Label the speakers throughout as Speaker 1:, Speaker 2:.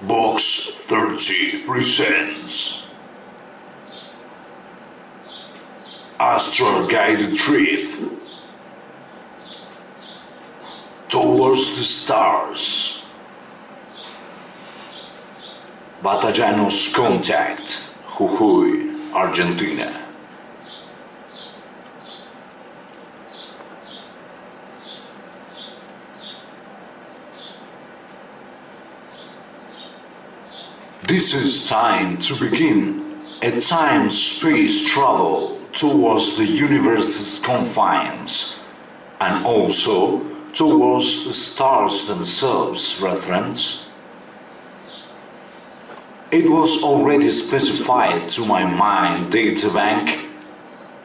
Speaker 1: Box 30 presents Astral Guided Trip Towards the Stars. Batallanos Contact, Jujuy, Argentina. This is time to begin a time-space travel towards the universe's confines and also towards the stars themselves, reference. It was already specified to my mind databank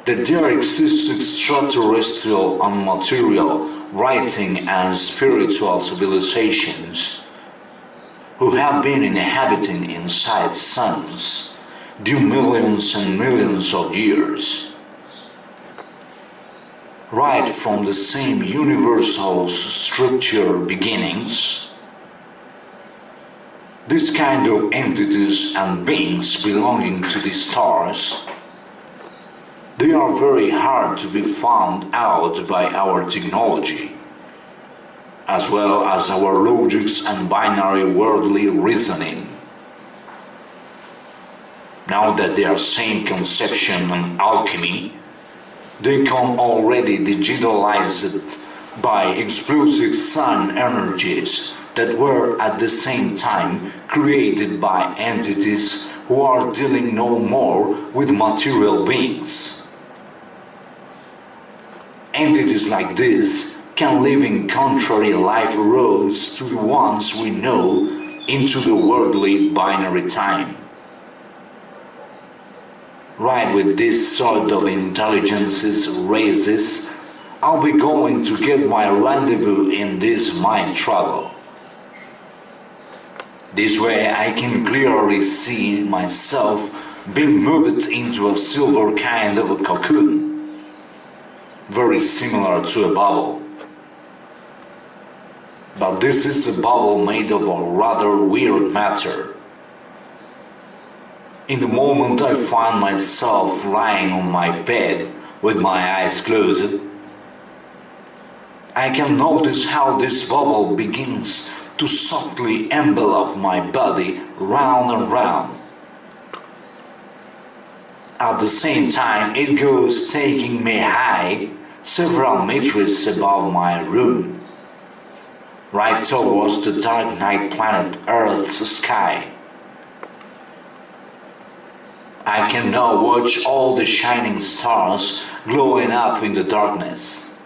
Speaker 1: that there exist extraterrestrial and material writing and spiritual civilizations who have been inhabiting inside suns due millions and millions of years, right from the same universal structure beginnings. This kind of entities and beings belonging to the stars, they are very hard to be found out by our technology, as well as our logics and binary worldly reasoning. Now that they are same conception and alchemy, they come already digitalized by explosive sun energies that were at the same time created by entities who are dealing no more with material beings. Entities like this can live in contrary life roads to the ones we know into the worldly binary time. Right with this sort of intelligences races, I'll be going to get my rendezvous in this mind travel. This way I can clearly see myself being moved into a silver kind of a cocoon, very similar to a bubble. But this is a bubble made of a rather weird matter. In the moment I find myself lying on my bed with my eyes closed, I can notice how this bubble begins to softly envelop my body round and round. At the same time it goes taking me high several meters above my room, right towards the dark night planet Earth's sky. I can now watch all the shining stars glowing up in the darkness.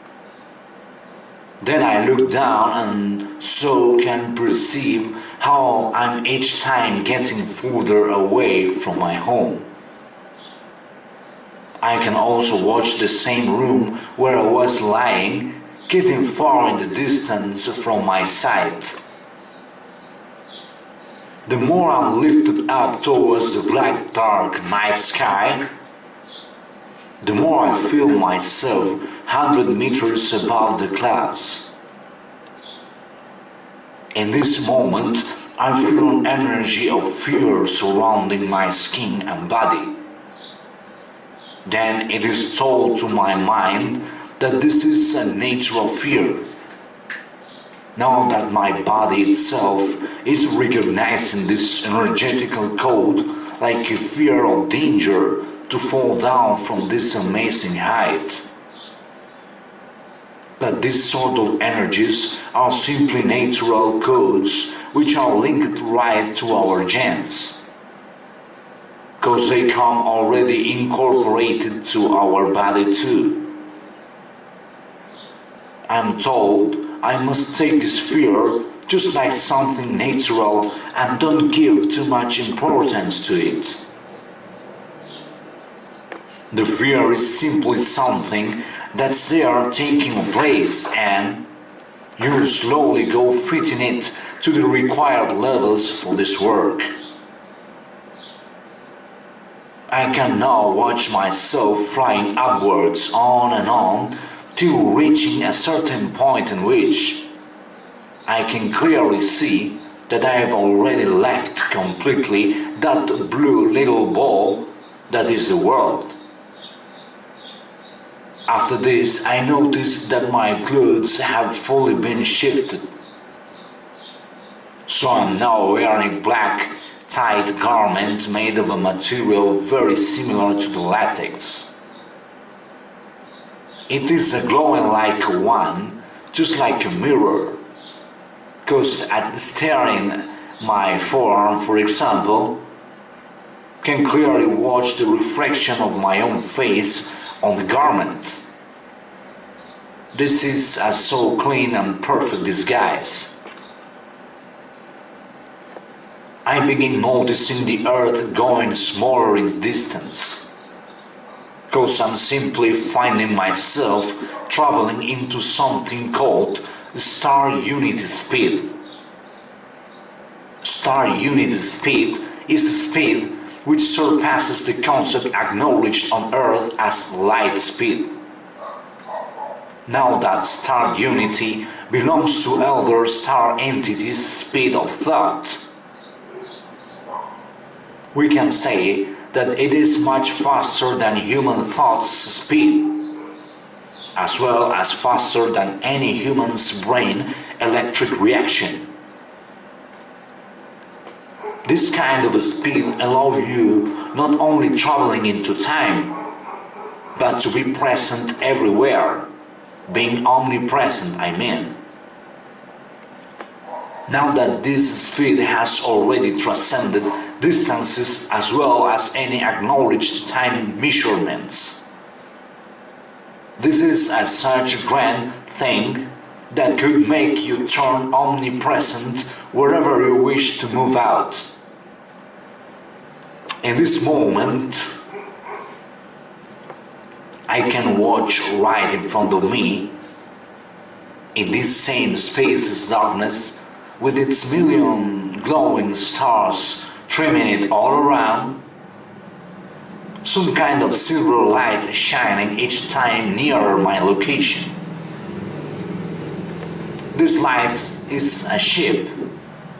Speaker 1: Then I look down and so can perceive how I'm each time getting further away from my home. I can also watch the same room where I was lying getting far in the distance from my sight. The more I'm lifted up towards the black dark night sky, the more I feel myself 100 meters above the clouds. In this moment, I feel an energy of fear surrounding my skin and body. Then it is told to my mind that this is a natural fear. Now that my body itself is recognizing this energetical code like a fear of danger to fall down from this amazing height. But these sort of energies are simply natural codes which are linked right to our genes, cause they come already incorporated to our body too. I'm told I must take this fear just like something natural and don't give too much importance to it. The fear is simply something that's there taking place and you slowly go fitting it to the required levels for this work. I can now watch myself flying upwards on and on till reaching a certain point in which I can clearly see that I have already left completely that blue little ball that is the world. After this, I noticed that my clothes have fully been shifted. So I'm now wearing a black, tight garment made of a material very similar to the latex. It is glowing like one, just like a mirror. Because at staring my forearm, for example, can clearly watch the reflection of my own face on the garment. This is a so clean and perfect disguise. I begin noticing the earth going smaller in distance, because I'm simply finding myself traveling into something called star unit speed. Star unit speed is a speed which surpasses the concept acknowledged on Earth as light speed. Now that star unity belongs to other star entities' speed of thought, we can say that it is much faster than human thought's speed, as well as faster than any human's brain electric reaction. This kind of speed allows you not only traveling into time, but to be present everywhere, being omnipresent, I mean. Now that this speed has already transcended distances as well as any acknowledged time measurements, this is a such grand thing that could make you turn omnipresent wherever you wish to move out. In this moment, I can watch right in front of me, in this same space's darkness, with its million glowing stars trimming it all around, some kind of silver light shining each time nearer my location. This light is a ship,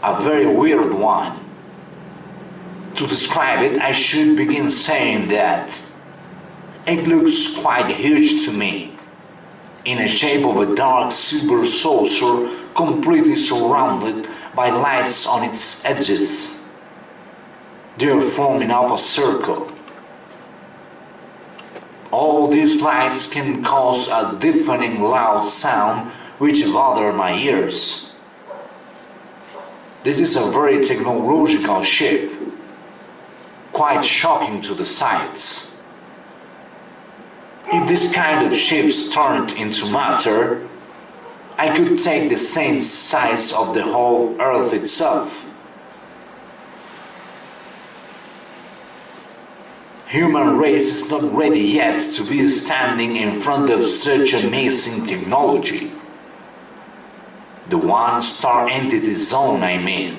Speaker 1: a very weird one. To describe it, I should begin saying that it looks quite huge to me, in the shape of a dark silver saucer completely surrounded by lights on its edges. They are forming up a circle. All these lights can cause a deafening loud sound which bother my ears. This is a very technological ship, quite shocking to the sights. If this kind of ships turned into matter, I could take the same size of the whole Earth itself. Human race is not ready yet to be standing in front of such amazing technology. The one-star entity zone, I mean.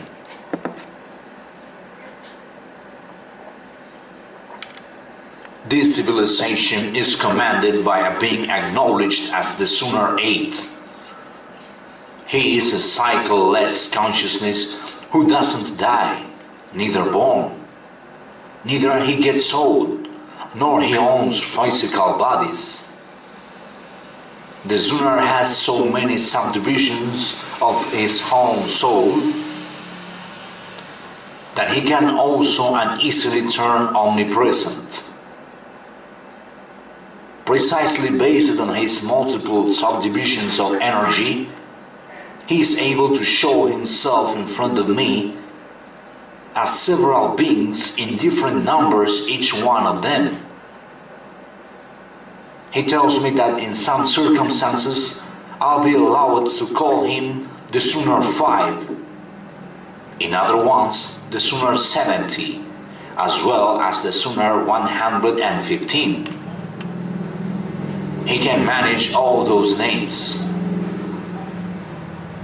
Speaker 1: This civilization is commanded by a being acknowledged as the Sooner 8. He is a cycle-less consciousness who doesn't die, neither born. Neither he gets old, nor he owns physical bodies. The Sooner has so many subdivisions of his own soul that he can also and easily turn omnipresent. Precisely based on his multiple subdivisions of energy, he is able to show himself in front of me as several beings in different numbers, each one of them. He tells me that in some circumstances I'll be allowed to call him the Sooner 5, in other ones the Sooner 70, as well as the Sooner 115. He can manage all those names.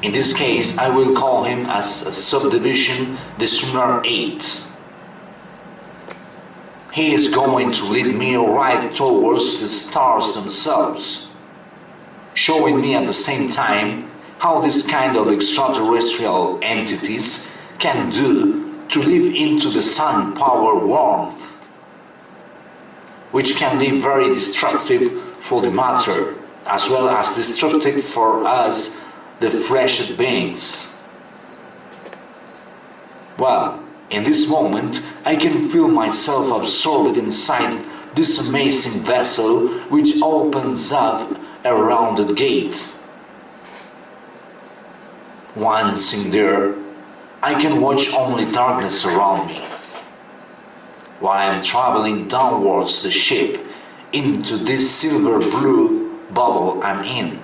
Speaker 1: In this case, I will call him as a subdivision the Sooner 8. He is going to lead me right towards the stars themselves, showing me at the same time how this kind of extraterrestrial entities can do to live into the sun power warmth, which can be very destructive for the matter, as well as destructive for us, the fleshed beings. Well, in this moment, I can feel myself absorbed inside this amazing vessel which opens up a rounded gate. Once in there, I can watch only darkness around me, while I am traveling downwards the ship into this silver-blue bubble I'm in.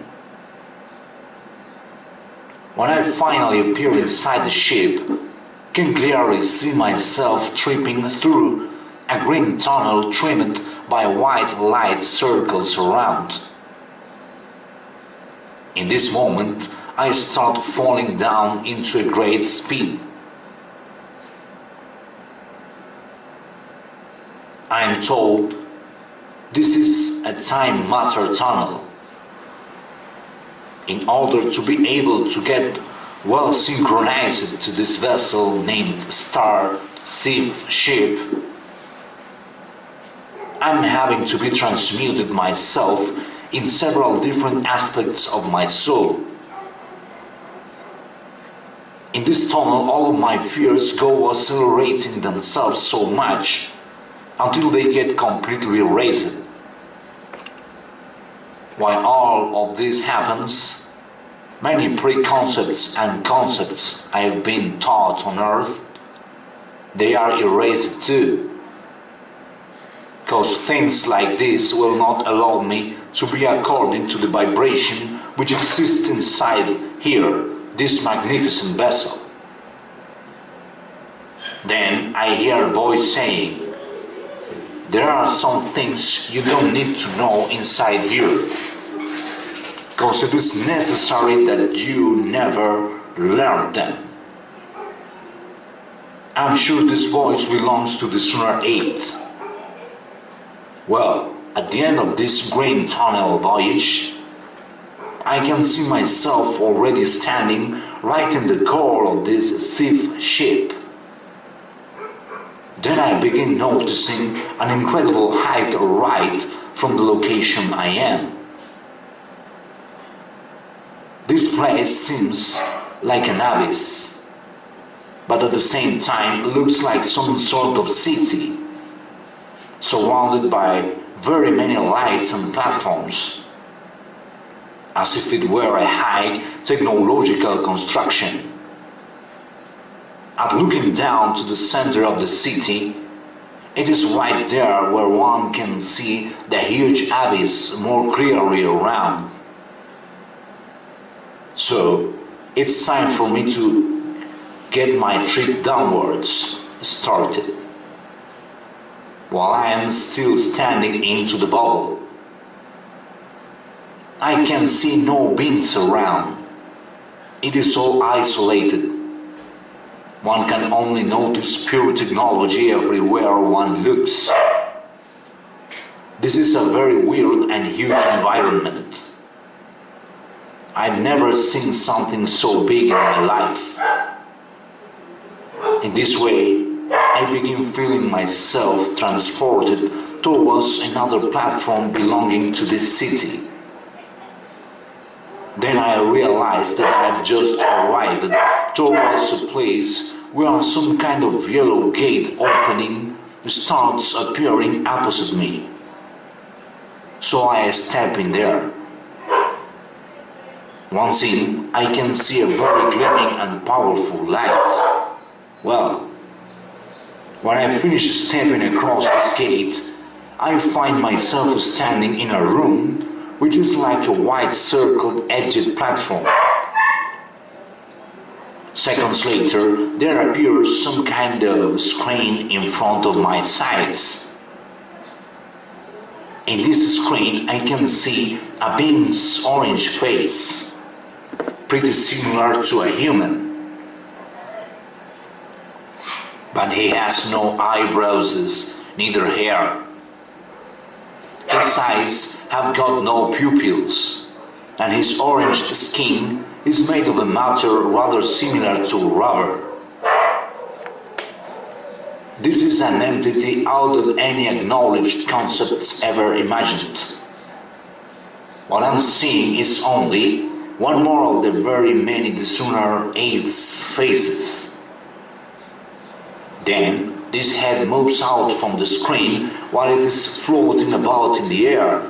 Speaker 1: When I finally appear inside the ship, I can clearly see myself tripping through a green tunnel trimmed by white light circles around. In this moment, I start falling down into a great speed. I am told this is a time matter tunnel. In order to be able to get well synchronized to this vessel named Star Thief Ship, I'm having to be transmuted myself in several different aspects of my soul. In this tunnel, all of my fears go accelerating themselves so much until they get completely erased. While all of this happens, many preconcepts and concepts I have been taught on earth, they are erased too. Because things like this will not allow me to be according to the vibration which exists inside here, this magnificent vessel. Then I hear a voice saying, there are some things you don't need to know inside here, because it is necessary that you never learn them. I'm sure this voice belongs to the Lunar 8. Well, at the end of this green tunnel voyage, I can see myself already standing right in the core of this thief ship. Then I begin noticing an incredible height right from the location I am. This place seems like an abyss, but at the same time looks like some sort of city, surrounded by very many lights and platforms, as if it were a high technological construction. At looking down to the center of the city, it is right there where one can see the huge abyss more clearly around. So, it's time for me to get my trip downwards started. While I am still standing into the bubble, I can see no beings around. It is all isolated. One can only notice pure technology everywhere one looks. This is a very weird and huge environment. I've never seen something so big in my life. In this way, I begin feeling myself transported towards another platform belonging to this city. Then I realized that I had just arrived towards a place where some kind of yellow gate opening starts appearing opposite me. So I step in there. Once in, I can see a very gleaming and powerful light. Well, when I finish stepping across this gate, I find myself standing in a room which is like a white circled-edged platform. Seconds later, there appears some kind of screen in front of my sides. In this screen, I can see a being's orange face, pretty similar to a human. But he has no eyebrows, neither hair. His eyes have got no pupils, and his orange skin is made of a matter rather similar to rubber. This is an entity out of any acknowledged concepts ever imagined. What I'm seeing is only one more of the very many Disunar 8's faces. Then this head moves out from the screen while it is floating about in the air.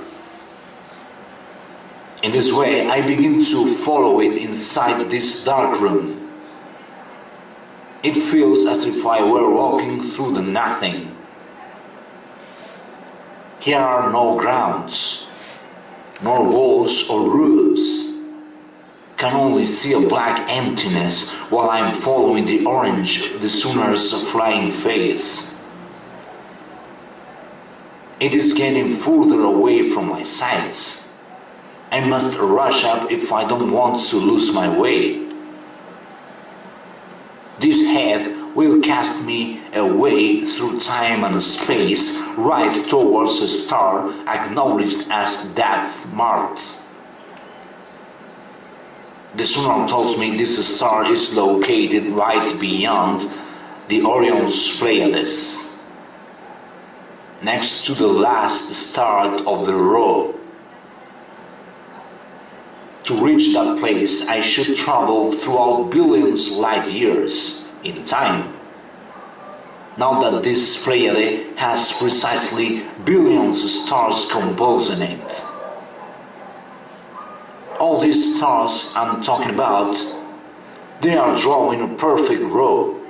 Speaker 1: In this way, I begin to follow it inside this dark room. It feels as if I were walking through the nothing. Here are no grounds, nor walls or roofs. Can only see a black emptiness while I am following the orange Disunar's flying face. It is getting further away from my sights. I must rush up if I don't want to lose my way. This head will cast me away through time and space right towards a star acknowledged as death marked. The Sunar tells me this star is located right beyond the Orion's Pleiades, next to the last star of the row. To reach that place, I should travel throughout billions light years in time. Now that this Pleiade has precisely billions of stars composing it. All these stars I'm talking about, they are drawing a perfect row.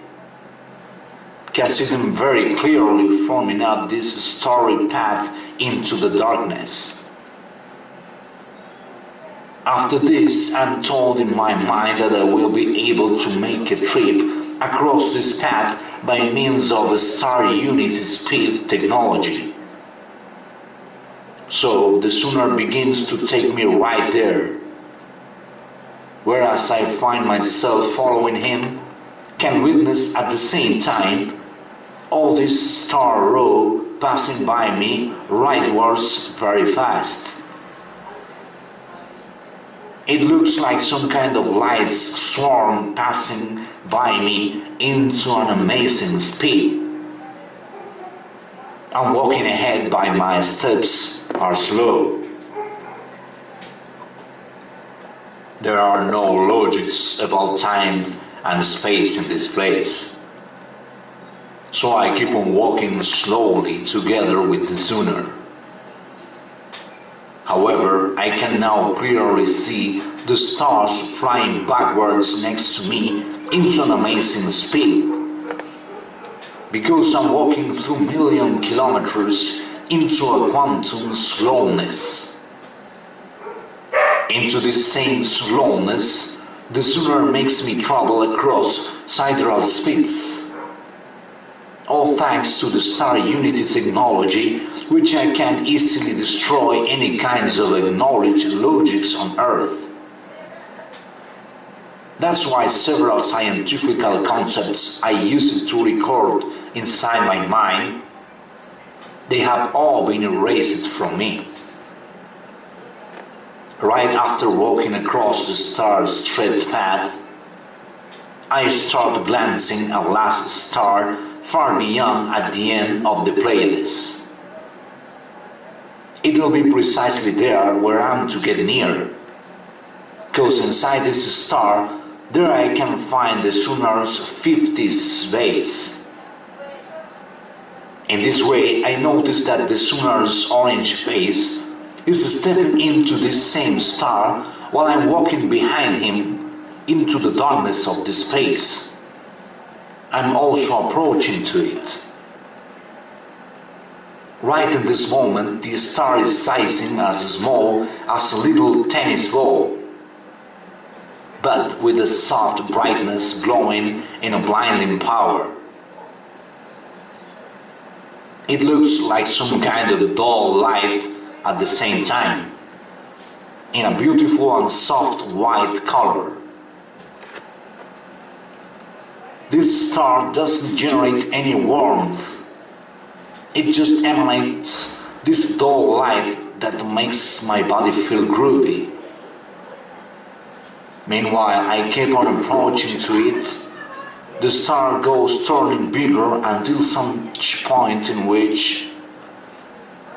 Speaker 1: Can see them very clearly forming up this starry path into the darkness. After this, I'm told in my mind that I will be able to make a trip across this path by means of a star unit speed technology. So the Sunar begins to take me right there. Whereas I find myself following him, can witness at the same time all this star row passing by me rightwards very fast. It looks like some kind of light swarm passing by me into an amazing speed. I'm walking ahead, but my steps are slow. There are no logics about time and space in this place. So I keep on walking slowly together with the Sunar. However, I can now clearly see the stars flying backwards next to me into an amazing speed. Because I'm walking through million kilometers into a quantum slowness. Into this same slowness, the Sunar makes me travel across sidereal speeds. All thanks to the star unity technology, which I can easily destroy any kinds of acknowledged logics on Earth. That's why several scientific concepts I used to record inside my mind, they have all been erased from me. Right after walking across the star-straight path, I start glancing at last star far beyond at the end of the Pleiades. It will be precisely there where I'm to get near, cause inside this star, there I can find the Sunar's 50th base. In this way, I notice that the Sunar's orange face is stepping into this same star while I'm walking behind him into the darkness of the space. I'm also approaching to it. Right in this moment, the star is sizing as small as a little tennis ball, but with a soft brightness glowing in a blinding power. It looks like some kind of dull light at the same time, in a beautiful and soft white color. This star doesn't generate any warmth. It just emanates this dull light that makes my body feel groovy. Meanwhile, I keep on approaching to it, The star goes turning bigger until some point in which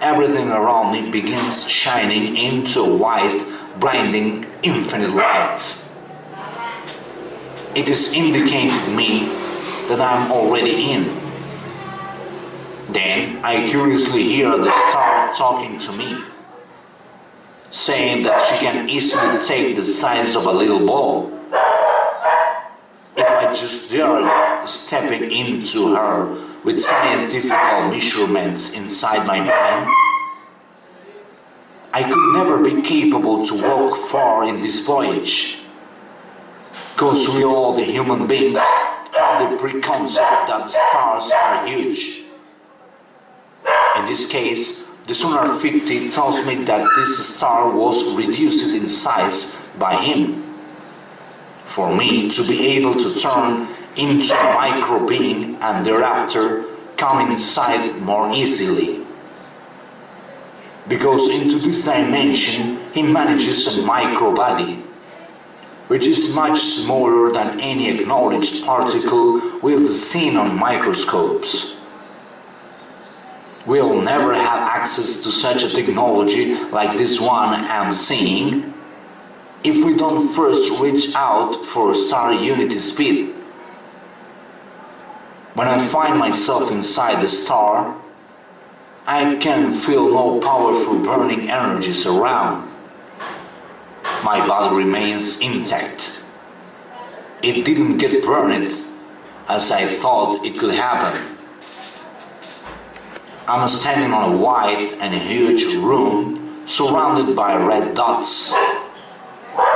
Speaker 1: everything around me begins shining into a white, blinding, infinite light. It is indicating me that I'm already in. Then I curiously hear the star talking to me, saying that she can easily take the size of a little ball. If I just dare stepping into her with scientific measurements inside my mind, I could never be capable to walk far in this voyage. Because we all, the human beings, have the preconcept that stars are huge. In this case, the Sonar 50 tells me that this star was reduced in size by him, for me to be able to turn into a micro being and thereafter come inside more easily. Because into this dimension he manages a micro body, which is much smaller than any acknowledged particle we've seen on microscopes. We'll never have access to such a technology like this one I'm seeing if we don't first reach out for star unity speed. When I find myself inside the star, I can feel no powerful burning energies around. My body remains intact. It didn't get burned as I thought it could happen. I'm standing on a wide and huge room surrounded by red dots.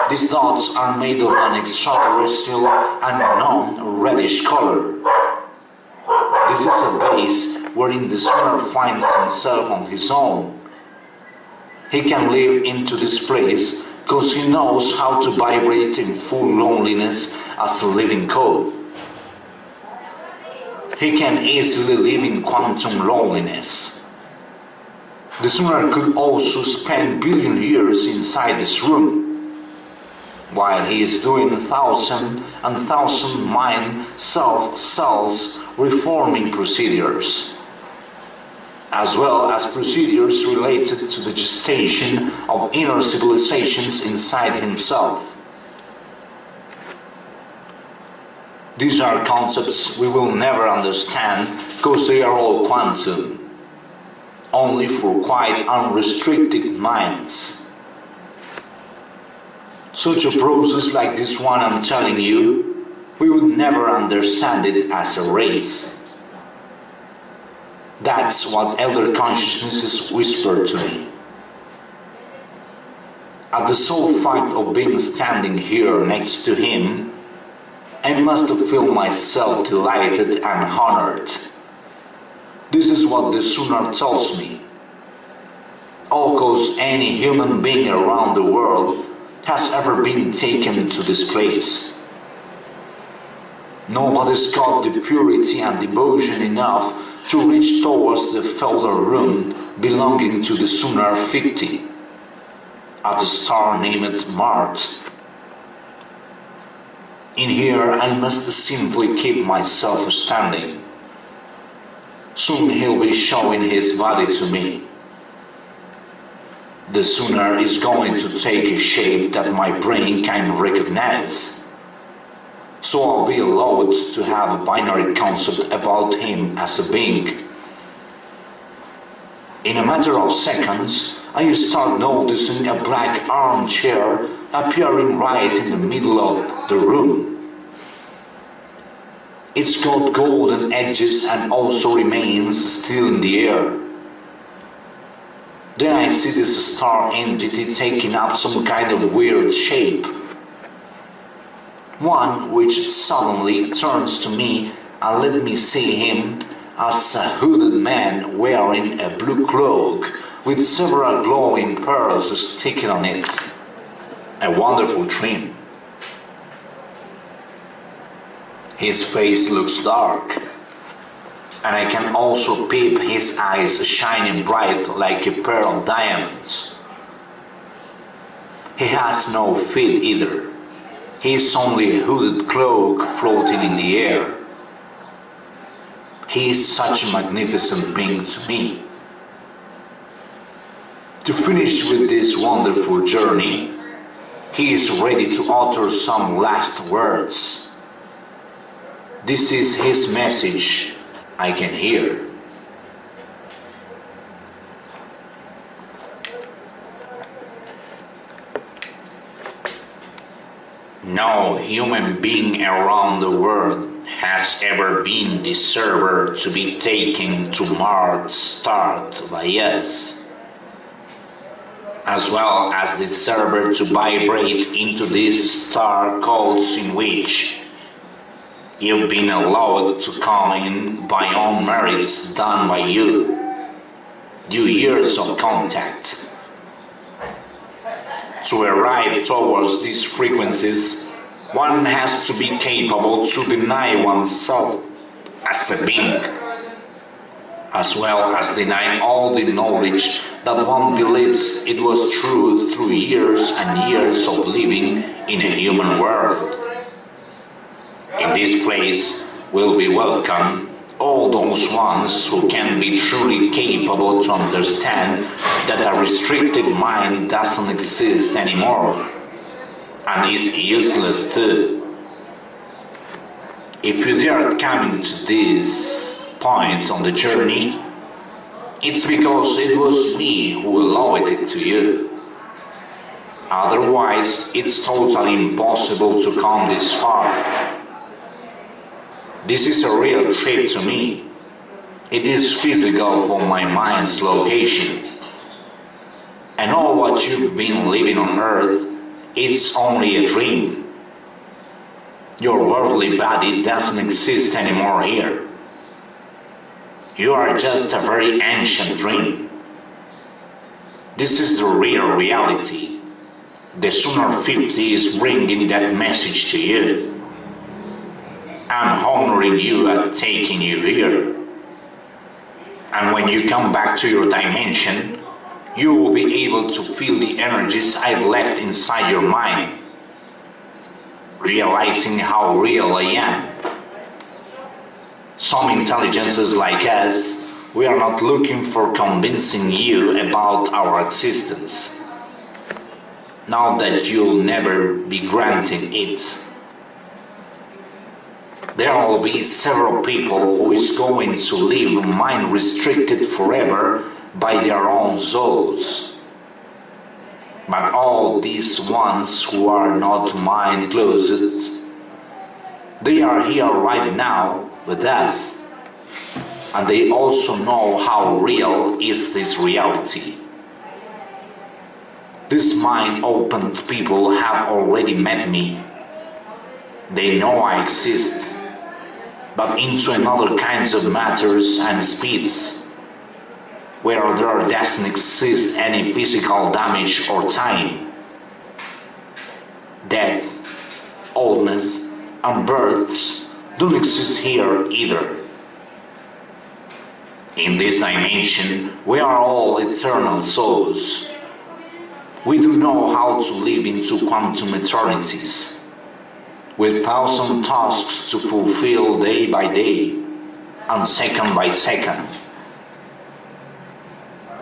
Speaker 1: These dots are made of an extraterrestrial and non-reddish color. This is a base wherein the Sonar finds himself on his own. He can live into this place because he knows how to vibrate in full loneliness as a living code. He can easily live in quantum loneliness. The Sonar could also spend billion years inside this room, while he is doing 1,000 and 1,000 mind self-cells reforming procedures, as well as procedures related to the gestation of inner civilizations inside himself. These are concepts we will never understand because they are all quantum, only for quite unrestricted minds. Such a process like this one I'm telling you, we would never understand it as a race. That's what elder consciousnesses whisper to me. At the sole fact of being standing here next to him, I must feel myself delighted and honored. This is what the Sonar tells me. All because any human being around the world has ever been taken to this place. Nobody's got the purity and devotion enough to reach towards the felder room belonging to the Sonar 50 at a star named Mart. In here I must simply keep myself standing. Soon he'll be showing his body to me. The Sonar is going to take a shape that my brain can recognize. So I'll be allowed to have a binary concept about him as a being. In a matter of seconds, I start noticing a black armchair appearing right in the middle of the room. It's got golden edges and also remains still in the air. Then I see this star entity taking up some kind of weird shape. One which suddenly turns to me and let me see him as a hooded man wearing a blue cloak with several glowing pearls sticking on it. A wonderful trim. His face looks dark, and I can also peep his eyes shining bright like a pair of diamonds. He has no feet either. He is only a hooded cloak floating in the air. He is such a magnificent being to me. To finish with this wonderful journey, he is ready to utter some last words. This is his message I can hear. No human being around the world has ever been deserved to be taken to Mars start by us, as well as deserved to vibrate into these star codes in which you've been allowed to come in by own merits done by you, due years of contact. To arrive towards these frequencies, one has to be capable to deny oneself as a being, as well as deny all the knowledge that one believes it was true through years and years of living in a human world. In this place will be welcome all those ones who can be truly capable to understand that a restricted mind doesn't exist anymore and is useless too. If you dare coming to this point on the journey, it's because it was me who allowed it to you. Otherwise, it's totally impossible to come this far. This is a real trip to me. It is physical for my mind's location. And all what you've been living on earth, it's only a dream. Your worldly body doesn't exist anymore here. You are just a very ancient dream. This is the real reality. The Sooner 50 is bringing that message to you. I'm honoring you at taking you here. And when you come back to your dimension, you will be able to feel the energies I've left inside your mind, realizing how real I am. Some intelligences like us, we are not looking for convincing you about our existence. Now that you'll never be granting it. There will be several people who is going to live mind restricted forever by their own souls. But all these ones who are not mind closed, they are here right now with us. And they also know how real is this reality. These mind-opened people have already met me. They know I exist, but into another kinds of matters and speeds, where there doesn't exist any physical damage or time. Death, oldness, and births don't exist here either. In this dimension, we are all eternal souls. We do know how to live into quantum eternities, with thousand tasks to fulfill day by day and second by second.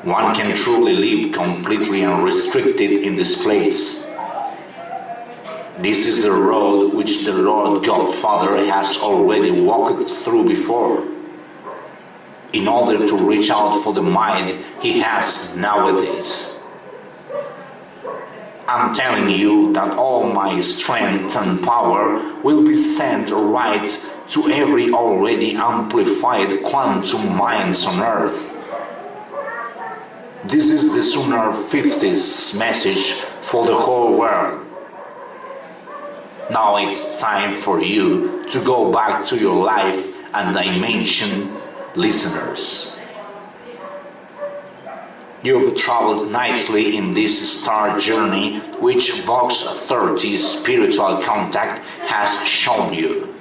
Speaker 1: One can truly live completely unrestricted in this place. This is the road which the Lord Godfather has already walked through before, in order to reach out for the mind he has nowadays. I'm telling you that all my strength and power will be sent right to every already amplified quantum minds on Earth. This is the Sooner 50's message for the whole world. Now it's time for you to go back to your life and dimension, listeners. You've traveled nicely in this star journey which Vox 30 spiritual contact has shown you.